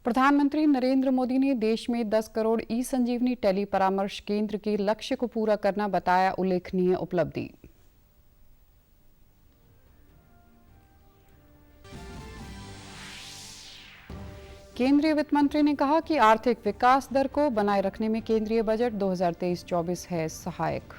प्रधानमंत्री नरेंद्र मोदी ने देश में 10 करोड़ ई संजीवनी टेली परामर्श केंद्र के लक्ष्य को पूरा करना बताया उल्लेखनीय उपलब्धि। केंद्रीय वित्त मंत्री ने कहा कि आर्थिक विकास दर को बनाए रखने में केंद्रीय बजट 2023-24 है सहायक।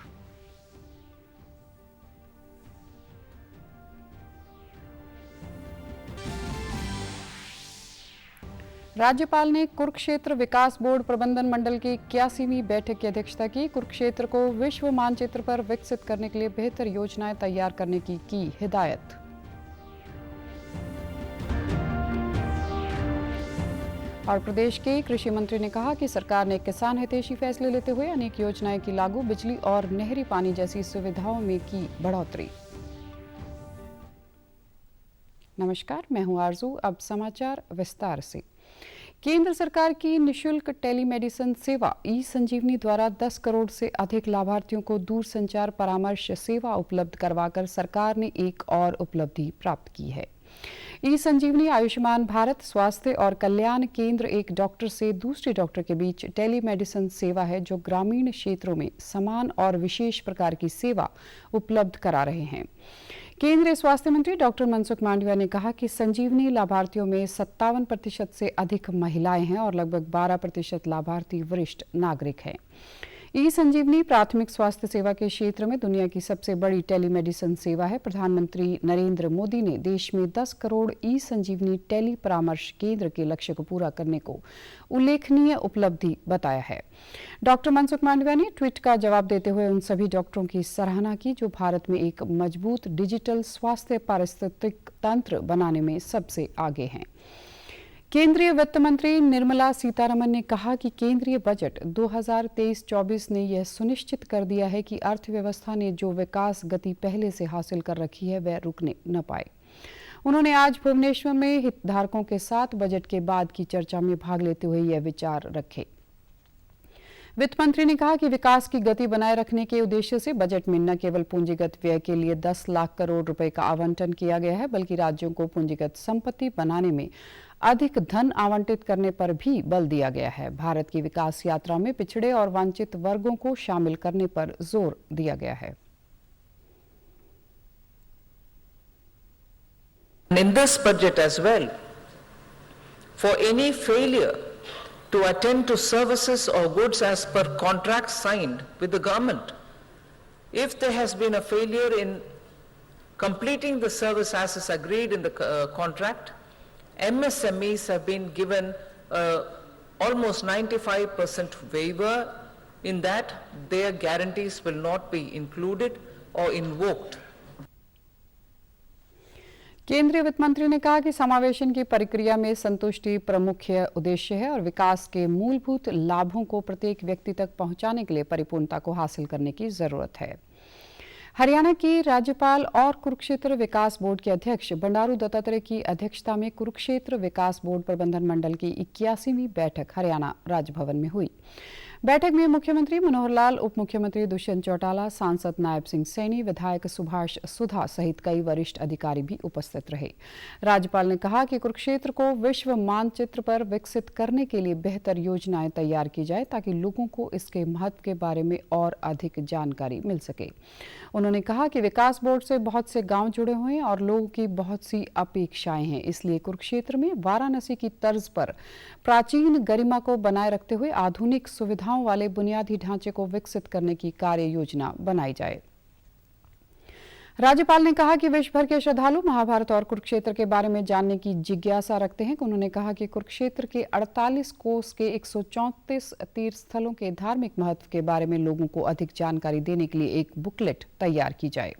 राज्यपाल ने कुरुक्षेत्र विकास बोर्ड प्रबंधन मंडल की 81वीं बैठक की अध्यक्षता की। कुरुक्षेत्र को विश्व मानचित्र पर विकसित करने के लिए बेहतर योजनाएं तैयार करने की हिदायत। और प्रदेश के कृषि मंत्री ने कहा कि सरकार ने किसान हितैषी फैसले लेते हुए अनेक योजनाएं की लागू, बिजली और नहरी पानी जैसी सुविधाओं में की बढ़ोतरी। नमस्कार, मैं हूं आरजू। अब समाचार विस्तार से। केंद्र सरकार की निशुल्क टेलीमेडिसिन सेवा ई संजीवनी द्वारा 10 करोड़ से अधिक लाभार्थियों को दूरसंचार परामर्श सेवा उपलब्ध करवाकर सरकार ने एक और उपलब्धि प्राप्त की है। ई संजीवनी आयुष्मान भारत स्वास्थ्य और कल्याण केंद्र एक डॉक्टर से दूसरे डॉक्टर के बीच टेलीमेडिसिन सेवा है, जो ग्रामीण क्षेत्रों में समान और विशेष प्रकार की सेवा उपलब्ध करा रहे हैं। केंद्रीय स्वास्थ्य मंत्री डॉक्टर मनसुख मांडविया ने कहा कि संजीवनी लाभार्थियों में 57% से अधिक महिलाएं हैं और लगभग 12% लाभार्थी वरिष्ठ नागरिक हैं। ई संजीवनी प्राथमिक स्वास्थ्य सेवा के क्षेत्र में दुनिया की सबसे बड़ी टेलीमेडिसिन सेवा है। प्रधानमंत्री नरेंद्र मोदी ने देश में 10 करोड़ ई संजीवनी टेली परामर्श केंद्र के लक्ष्य को पूरा करने को उल्लेखनीय उपलब्धि बताया है। डॉक्टर मनसुख मांडविया ने ट्वीट का जवाब देते हुए उन सभी डॉक्टरों की सराहना की जो भारत में एक मजबूत डिजिटल स्वास्थ्य पारिस्थितिक तंत्र बनाने में सबसे आगे हैं। केंद्रीय वित्त मंत्री निर्मला सीतारमण ने कहा कि केंद्रीय बजट 2023-24 ने यह सुनिश्चित कर दिया है कि अर्थव्यवस्था ने जो विकास गति पहले से हासिल कर रखी है वह रुकने न पाए। उन्होंने आज भुवनेश्वर में हितधारकों के साथ बजट के बाद की चर्चा में भाग लेते हुए यह विचार रखे। वित्त मंत्री ने कहा कि विकास की गति बनाए रखने के उद्देश्य से बजट में न केवल पूंजीगत व्यय के लिए 10 लाख करोड़ रुपए का आवंटन किया गया है, बल्कि राज्यों को पूंजीगत संपत्ति बनाने में अधिक धन आवंटित करने पर भी बल दिया गया है। भारत की विकास यात्रा में पिछड़े और वंचित वर्गों को शामिल करने पर जोर दिया गया है। In this budget as well, for any failure to attend to services or goods as per contracts signed with the government, if there has been a failure in completing the service as is agreed in the contract, MSMEs have been given almost 95% waiver in that their guarantees will not be included or invoked. केंद्रीय वित्त मंत्री ने कहा कि समावेशन की प्रक्रिया में संतुष्टि प्रमुख उद्देश्य है और विकास के मूलभूत लाभों को प्रत्येक व्यक्ति तक पहुंचाने के लिए परिपूर्णता को हासिल करने की जरूरत है। हरियाणा की राज्यपाल और कुरुक्षेत्र विकास बोर्ड के अध्यक्ष बंडारू दत्तात्रेय की अध्यक्षता में कुरुक्षेत्र विकास बोर्ड प्रबंधन मंडल की 81वीं बैठक हरियाणा राजभवन में हुई। बैठक में मुख्यमंत्री मनोहर लाल, उप मुख्यमंत्री दुष्यंत चौटाला, सांसद नायब सिंह सैनी, विधायक सुभाष सुधा सहित कई वरिष्ठ अधिकारी भी उपस्थित रहे। राज्यपाल ने कहा कि कुरुक्षेत्र को विश्व मानचित्र पर विकसित करने के लिए बेहतर योजनाएं तैयार की जाए ताकि लोगों को इसके महत्व के बारे में और अधिक जानकारी मिल सके। उन्होंने कहा कि विकास बोर्ड से बहुत से गांव जुड़े हुए हैं और लोगों की बहुत सी अपेक्षाएं हैं, इसलिए कुरुक्षेत्र में वाराणसी की तर्ज पर प्राचीन गरिमा को बनाए रखते हुए आधुनिक सुविधाओं वाले बुनियादी ढांचे को विकसित करने की कार्य योजना बनाई जाए। राज्यपाल ने कहा कि विश्व भर के श्रद्धालु महाभारत और कुरुक्षेत्र के बारे में जानने की जिज्ञासा रखते हैं। उन्होंने कहा कि कुरुक्षेत्र के 48 कोस के 134 तीर्थ स्थलों के धार्मिक महत्व के बारे में लोगों को अधिक जानकारी देने के लिए एक बुकलेट तैयार की जाए।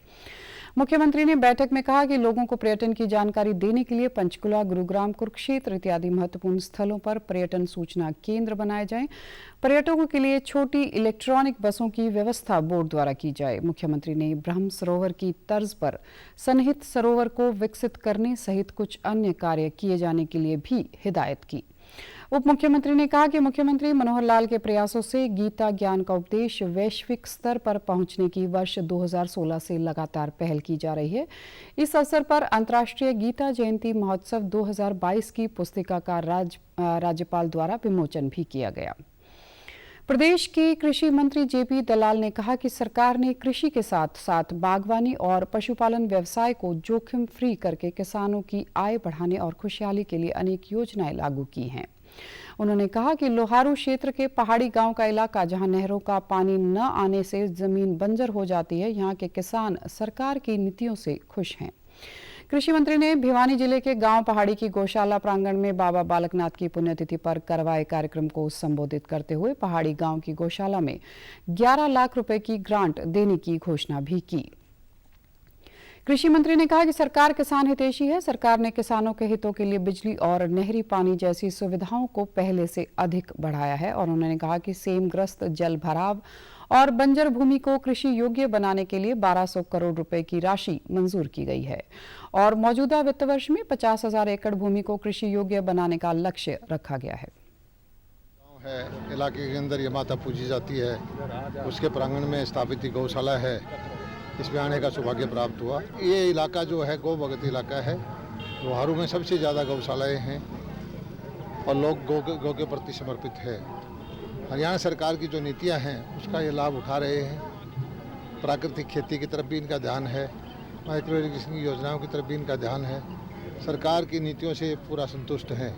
मुख्यमंत्री ने बैठक में कहा कि लोगों को पर्यटन की जानकारी देने के लिए पंचकुला, गुरुग्राम, कुरुक्षेत्र इत्यादि महत्वपूर्ण स्थलों पर पर्यटन सूचना केंद्र बनाए जाएं। पर्यटकों के लिए छोटी इलेक्ट्रॉनिक बसों की व्यवस्था बोर्ड द्वारा की जाए। मुख्यमंत्री ने ब्रह्म सरोवर की तर्ज पर सन्निहित सरोवर को विकसित करने सहित कुछ अन्य कार्य किए जाने के लिए भी हिदायत की। उप मुख्यमंत्री ने कहा कि मुख्यमंत्री मनोहर लाल के प्रयासों से गीता ज्ञान का उपदेश वैश्विक स्तर पर पहुंचने की वर्ष 2016 से लगातार पहल की जा रही है। इस अवसर पर अंतर्राष्ट्रीय गीता जयंती महोत्सव 2022 की पुस्तिका का राज्यपाल द्वारा विमोचन भी किया गया। प्रदेश के कृषि मंत्री जेपी दलाल ने कहा कि सरकार ने कृषि के साथ साथ बागवानी और पशुपालन व्यवसाय को जोखिम फ्री करके किसानों की आय बढ़ाने और खुशहाली के लिए अनेक योजनाएं लागू की हैं। उन्होंने कहा कि लोहारू क्षेत्र के पहाड़ी गांव का इलाका जहां नहरों का पानी न आने से जमीन बंजर हो जाती है, यहां के किसान सरकार की नीतियों से खुश हैं। कृषि मंत्री ने भिवानी जिले के गांव पहाड़ी की गौशाला प्रांगण में बाबा बालकनाथ की पुण्यतिथि पर करवाए कार्यक्रम को संबोधित करते हुए पहाड़ी गांव की गौशाला में 11 लाख रुपए की ग्रांट देने की घोषणा भी की। कृषि मंत्री ने कहा कि सरकार किसान हितैषी है। सरकार ने किसानों के हितों के लिए बिजली और नहरी पानी जैसी सुविधाओं को पहले से अधिक बढ़ाया है और उन्होंने कहा कि सेमग्रस्त जल भराव और बंजर भूमि को कृषि योग्य बनाने के लिए 1200 करोड़ रुपए की राशि मंजूर की गई है और मौजूदा वित्त वर्ष में 50,000 एकड़ भूमि को कृषि योग्य बनाने का लक्ष्य रखा गया है। इलाके के अंदर ये माता पूजी जाती है, उसके प्रांगण में स्थापित गौशाला है, इसमें आने का सौभाग्य प्राप्त हुआ। ये इलाका जो है गौ भगत इलाका है। लोहारू में सबसे ज़्यादा गौशालाएं हैं और लोग गौ के प्रति समर्पित है। हरियाणा सरकार की जो नीतियां हैं उसका ये लाभ उठा रहे हैं। प्राकृतिक खेती की तरफ भी इनका ध्यान है, माइक्रो इरिगेशन की योजनाओं की तरफ भी इनका ध्यान है। सरकार की नीतियों से पूरा संतुष्ट हैं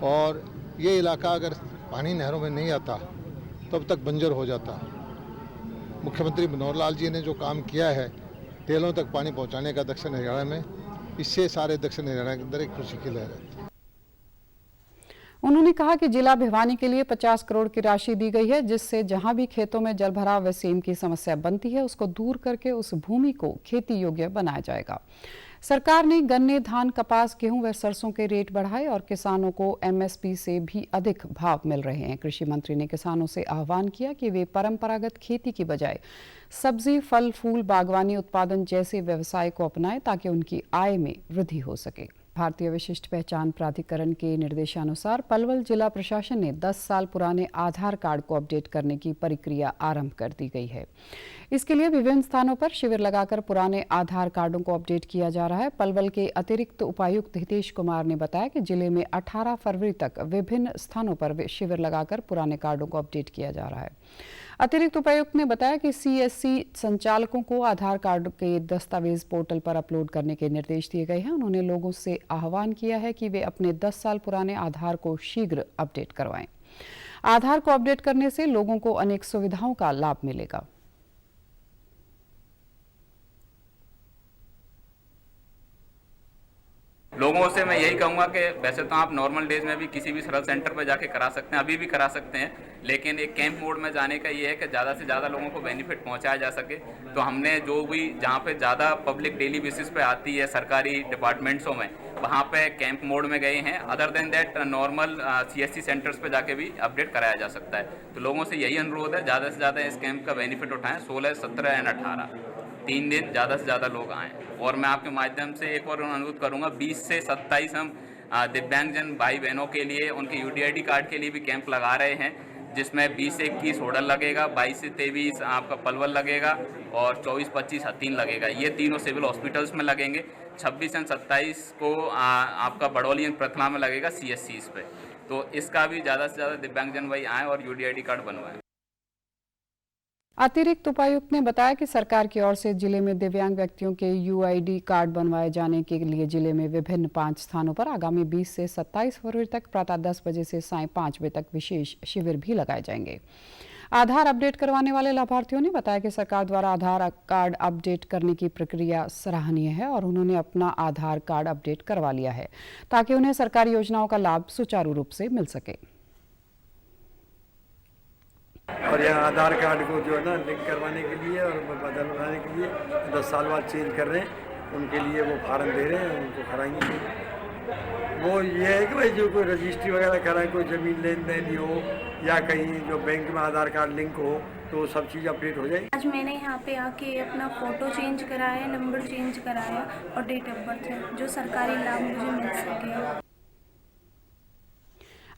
और ये इलाका अगर पानी नहरों में नहीं आता तब तक बंजर हो जाता। मुख्यमंत्री मनोहर लाल जी ने जो काम किया है टेलों तक पानी पहुंचाने का दक्षिण हरियाणा में, इससे सारे दक्षिण हरियाणा के अंदर एक खुशी की लहर है। उन्होंने कहा कि जिला भिवानी के लिए 50 करोड़ की राशि दी गई है, जिससे जहां भी खेतों में जलभराव व सेम की समस्या बनती है उसको दूर करके उस भूमि को खेती योग्य बनाया जाएगा। सरकार ने गन्ने, धान, कपास, गेहूं व सरसों के रेट बढ़ाए और किसानों को एमएसपी से भी अधिक भाव मिल रहे हैं। कृषि मंत्री ने किसानों से आह्वान किया कि वे परंपरागत खेती की बजाय सब्जी, फल, फूल, बागवानी उत्पादन जैसे व्यवसाय को अपनाएं ताकि उनकी आय में वृद्धि हो सके। भारतीय विशिष्ट पहचान प्राधिकरण के निर्देशानुसार पलवल जिला प्रशासन ने 10 साल पुराने आधार कार्ड को अपडेट करने की प्रक्रिया आरंभ कर दी गई है। इसके लिए विभिन्न स्थानों पर शिविर लगाकर पुराने आधार कार्डों को अपडेट किया जा रहा है। पलवल के अतिरिक्त उपायुक्त हितेश कुमार ने बताया कि जिले में 18 फरवरी तक विभिन्न स्थानों पर शिविर लगाकर पुराने कार्डों को अपडेट किया जा रहा है। अतिरिक्त उपायुक्त ने बताया कि सीएससी संचालकों को आधार कार्ड के दस्तावेज पोर्टल पर अपलोड करने के निर्देश दिए गए हैं। उन्होंने लोगों से आह्वान किया है कि वे अपने 10 साल पुराने आधार को शीघ्र अपडेट करवाएं। आधार को अपडेट करने से लोगों को अनेक सुविधाओं का लाभ मिलेगा। लोगों से मैं यही कहूँगा कि वैसे तो आप नॉर्मल डेज में भी किसी भी सरल सेंटर पर जाके करा सकते हैं, अभी भी करा सकते हैं, लेकिन एक कैंप मोड में जाने का ये है कि ज़्यादा से ज़्यादा लोगों को बेनिफिट पहुंचाया जा सके। तो हमने जो भी जहाँ पे ज़्यादा पब्लिक डेली बेसिस पे आती है सरकारी डिपार्टमेंट्सों में, वहाँ पे कैंप मोड में गए हैं। Other than that normal CSC centres पे जाके भी अपडेट कराया जा सकता है। तो लोगों से यही अनुरोध है, ज़्यादा से ज़्यादा इस कैंप का बेनिफिट उठाएँ। 16, 17 एंड 18 3 दिन ज़्यादा से ज़्यादा लोग आएँ। और मैं आपके माध्यम से एक और अनुरोध करूँगा, 20 से 27 हम दिव्यांगजन भाई बहनों के लिए उनके यूडीआईडी कार्ड के लिए भी कैंप लगा रहे हैं, जिसमें 20 से 21 होडल लगेगा, 22 से 23 आपका पलवल लगेगा और 24-25 हथीन लगेगा। ये तीनों सिविल हॉस्पिटल्स में लगेंगे। 26 और 27 को आपका बड़ौली एंड प्रथमा में लगेगा सीएससीज पे। तो इसका भी ज़्यादा से ज़्यादा दिव्यांगजन भाई आएँ और यूडीआईडी कार्ड बनवाएं। अतिरिक्त उपायुक्त ने बताया कि सरकार की ओर से जिले में दिव्यांग व्यक्तियों के यूआईडी कार्ड बनवाए जाने के लिए जिले में विभिन्न 5 स्थानों पर आगामी 20 से 27 फरवरी तक प्रातः 10 बजे से सायं 5 बजे तक विशेष शिविर भी लगाए जाएंगे। आधार अपडेट करवाने वाले लाभार्थियों ने बताया कि सरकार द्वारा आधार कार्ड अपडेट करने की प्रक्रिया सराहनीय है और उन्होंने अपना आधार कार्ड अपडेट करवा लिया है ताकि उन्हें सरकारी योजनाओं का लाभ सुचारू रूप से मिल सके। और यहाँ आधार कार्ड को जो है ना लिंक करवाने के लिए और बदलवाने के लिए 10 साल बाद चेंज कर रहे हैं, उनके लिए वो फार्म दे रहे हैं, उनको कराएंगे। वो ये है कि भाई जो कोई रजिस्ट्री वगैरह कराए, कोई ज़मीन लेन देन हो या कहीं जो बैंक में आधार कार्ड लिंक हो, तो सब चीज़ अपडेट हो जाएगी। आज मैंने यहाँ पे आके अपना फ़ोटो चेंज कराया, नंबर चेंज कराया और डेट ऑफ बर्थ है, जो सरकारी लाभ मुझे मिल सके।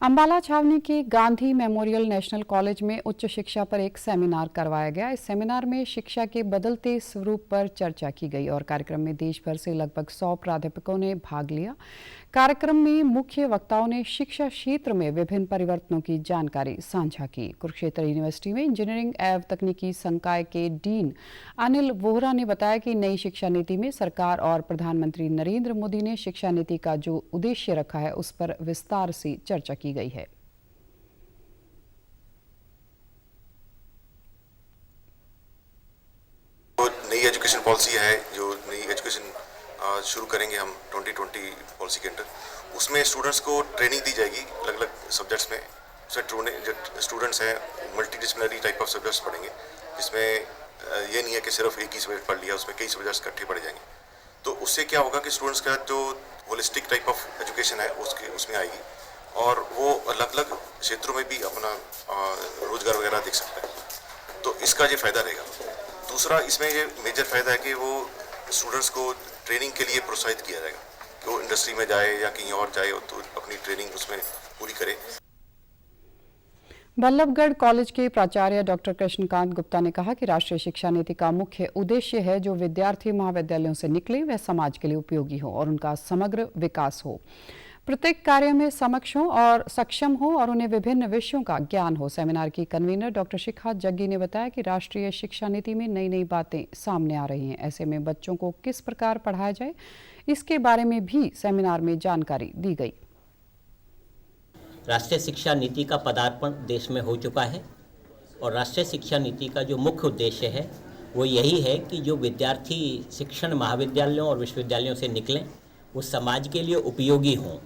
अंबाला छावनी के गांधी मेमोरियल नेशनल कॉलेज में उच्च शिक्षा पर एक सेमिनार करवाया गया। इस सेमिनार में शिक्षा के बदलते स्वरूप पर चर्चा की गई और कार्यक्रम में देश भर से लगभग 100 प्राध्यापकों ने भाग लिया। कार्यक्रम में मुख्य वक्ताओं ने शिक्षा क्षेत्र में विभिन्न परिवर्तनों की जानकारी साझा की। कुरुक्षेत्र यूनिवर्सिटी में इंजीनियरिंग एवं तकनीकी संकाय के डीन अनिल वोहरा ने बताया कि नई शिक्षा नीति में सरकार और प्रधानमंत्री नरेंद्र मोदी ने शिक्षा नीति का जो उद्देश्य रखा है उस पर विस्तार से चर्चा की गई है। नई एजुकेशन पॉलिसी है, जो नई एजुकेशन शुरू करेंगे हम 2020 पॉलिसी के अंडर, उसमें स्टूडेंट्स को ट्रेनिंग दी जाएगी अलग अलग सब्जेक्ट्स में। उसमें स्टूडेंट्स हैं multi disciplinary type of subjects पढ़ेंगे, जिसमें ये नहीं है कि सिर्फ एक ही सब्जेक्ट पढ़ लिया, उसमें कई सब्जेक्ट्स इकट्ठे पढ़े जाएंगे। तो उससे क्या होगा कि स्टूडेंट्स का जो होलिस्टिक टाइप ऑफ एजुकेशन है उसमें आएगी और वो अलग अलग क्षेत्रों में भी अपना रोजगार वगैरह देख सकता है। तो इसका ये फ़ायदा रहेगा। दूसरा इसमें ये मेजर फ़ायदा है कि वो स्टूडेंट्स को ट्रेनिंग के लिए प्रोत्साहित किया जाएगा कि वो इंडस्ट्री में जाए या कहीं और जाए तो अपनी ट्रेनिंग उसमें पूरी करे। बल्लभगढ़ कॉलेज के प्राचार्य डॉक्टर कृष्णकांत गुप्ता ने कहा कि राष्ट्रीय शिक्षा नीति का मुख्य उद्देश्य है जो विद्यार्थी महाविद्यालयों से निकले वह समाज के लिए उपयोगी हो और उनका समग्र विकास हो, प्रत्येक कार्य में समक्ष हो और सक्षम हो और उन्हें विभिन्न विषयों का ज्ञान हो। सेमिनार की कन्वीनर डॉक्टर शिखा जग्गी ने बताया कि राष्ट्रीय शिक्षा नीति में नई नई बातें सामने आ रही हैं। ऐसे में बच्चों को किस प्रकार पढ़ाया जाए इसके बारे में भी सेमिनार में जानकारी दी गई। राष्ट्रीय शिक्षा नीति का पदार्पण देश में हो चुका है और राष्ट्रीय शिक्षा नीति का जो मुख्य उद्देश्य है वो यही है कि जो विद्यार्थी शिक्षण महाविद्यालयों और विश्वविद्यालयों से निकलें वो समाज के लिए उपयोगी हों,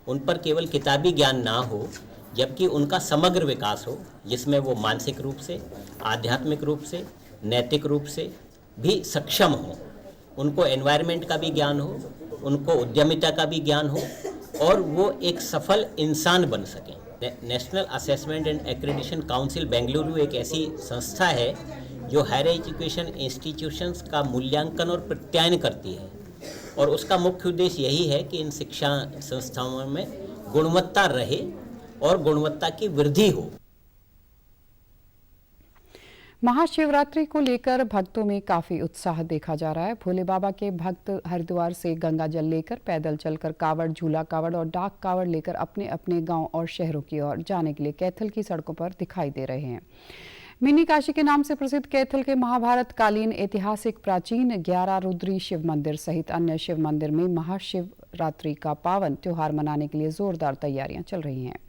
उन पर केवल किताबी ज्ञान ना हो जबकि उनका समग्र विकास हो, जिसमें वो मानसिक रूप से, आध्यात्मिक रूप से, नैतिक रूप से भी सक्षम हो, उनको एनवायरनमेंट का भी ज्ञान हो, उनको उद्यमिता का भी ज्ञान हो और वो एक सफल इंसान बन सकें। National assessment and accreditation council Bengaluru एक ऐसी संस्था है जो हायर एजुकेशन इंस्टीट्यूशंस का मूल्यांकन और प्रत्यायन करती है और उसका मुख्य उद्देश्य यही है कि इन शिक्षा संस्थाओं में गुणवत्ता रहे और गुणवत्ता की वृद्धि हो। महाशिवरात्रि को लेकर भक्तों में काफी उत्साह देखा जा रहा है। भोले बाबा के भक्त हरिद्वार से गंगा जल लेकर, पैदल चलकर कावड़, झूला कावड़ और डाक कावड़ लेकर अपने अपने गांव और शहरों की ओर जाने के लिए कैथल की सड़कों पर दिखाई दे रहे हैं। मिनी काशी के नाम से प्रसिद्ध कैथल के महाभारत कालीन ऐतिहासिक प्राचीन 11 रुद्री शिव मंदिर सहित अन्य शिव मंदिर में महाशिवरात्रि का पावन त्योहार मनाने के लिए जोरदार तैयारियां चल रही हैं।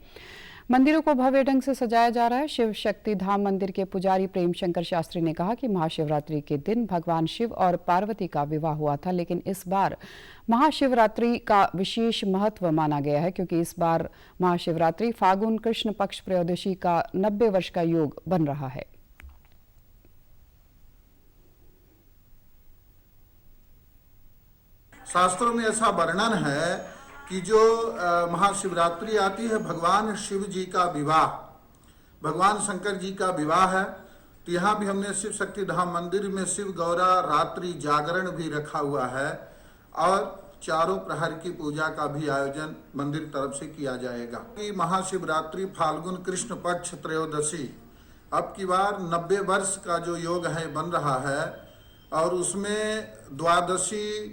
मंदिरों को भव्य ढंग से सजाया जा रहा है। शिव शक्ति धाम मंदिर के पुजारी प्रेम शंकर शास्त्री ने कहा कि महाशिवरात्रि के दिन भगवान शिव और पार्वती का विवाह हुआ था, लेकिन इस बार महाशिवरात्रि का विशेष महत्व माना गया है क्योंकि इस बार महाशिवरात्रि फागुन कृष्ण पक्ष त्रयोदशी का 90 वर्ष का योग बन रहा है। शास्त्रों में ऐसा वर्णन है कि जो महाशिवरात्रि आती है भगवान शिव जी का विवाह, भगवान शंकर जी का विवाह है। तो यहाँ भी हमने शिव शक्ति धाम मंदिर में शिव गौरा रात्रि जागरण भी रखा हुआ है और चारों प्रहर की पूजा का भी आयोजन मंदिर तरफ से किया जाएगा। कि महाशिवरात्रि फाल्गुन कृष्ण पक्ष त्रयोदशी अब की बार 90 वर्ष का जो योग है बन रहा है और उसमें द्वादशी,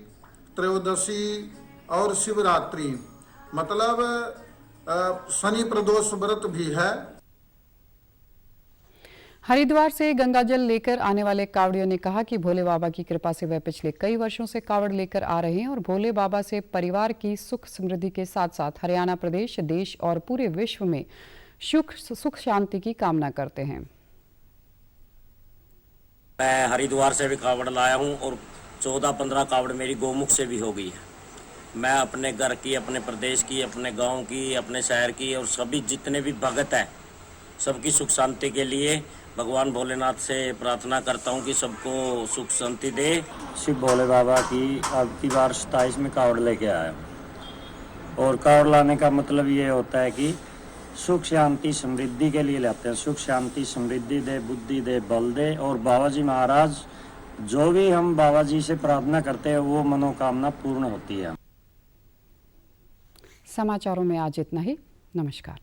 त्रयोदशी और शिवरात्रि मतलब शनि प्रदोष व्रत भी है। हरिद्वार से गंगाजल लेकर आने वाले कावड़ियों ने कहा कि भोले बाबा की कृपा से वह पिछले कई वर्षों से कावड़ लेकर आ रहे हैं और भोले बाबा से परिवार की सुख समृद्धि के साथ साथ हरियाणा प्रदेश, देश और पूरे विश्व में सुख शांति की कामना करते हैं। मैं हरिद्वार से भी कावड़ लाया हूं और 14-15 कावड़ मेरी गौमुख से भी हो गई है। मैं अपने घर की, अपने प्रदेश की, अपने गांव की, अपने शहर की और सभी जितने भी भगत हैं सबकी सुख शांति के लिए भगवान भोलेनाथ से प्रार्थना करता हूँ कि सबको सुख शांति दे। शिव भोले बाबा की अब की बार 27 में कावड़ लेके आया और कावड़ लाने का मतलब ये होता है कि सुख शांति समृद्धि के लिए लाते हैं। सुख शांति समृद्धि दे, बुद्धि दे, बल दे। और बाबा जी महाराज जो भी हम बाबा जी से प्रार्थना करते हैं वो मनोकामना पूर्ण होती है। समाचारों में आज इतना ही। नमस्कार।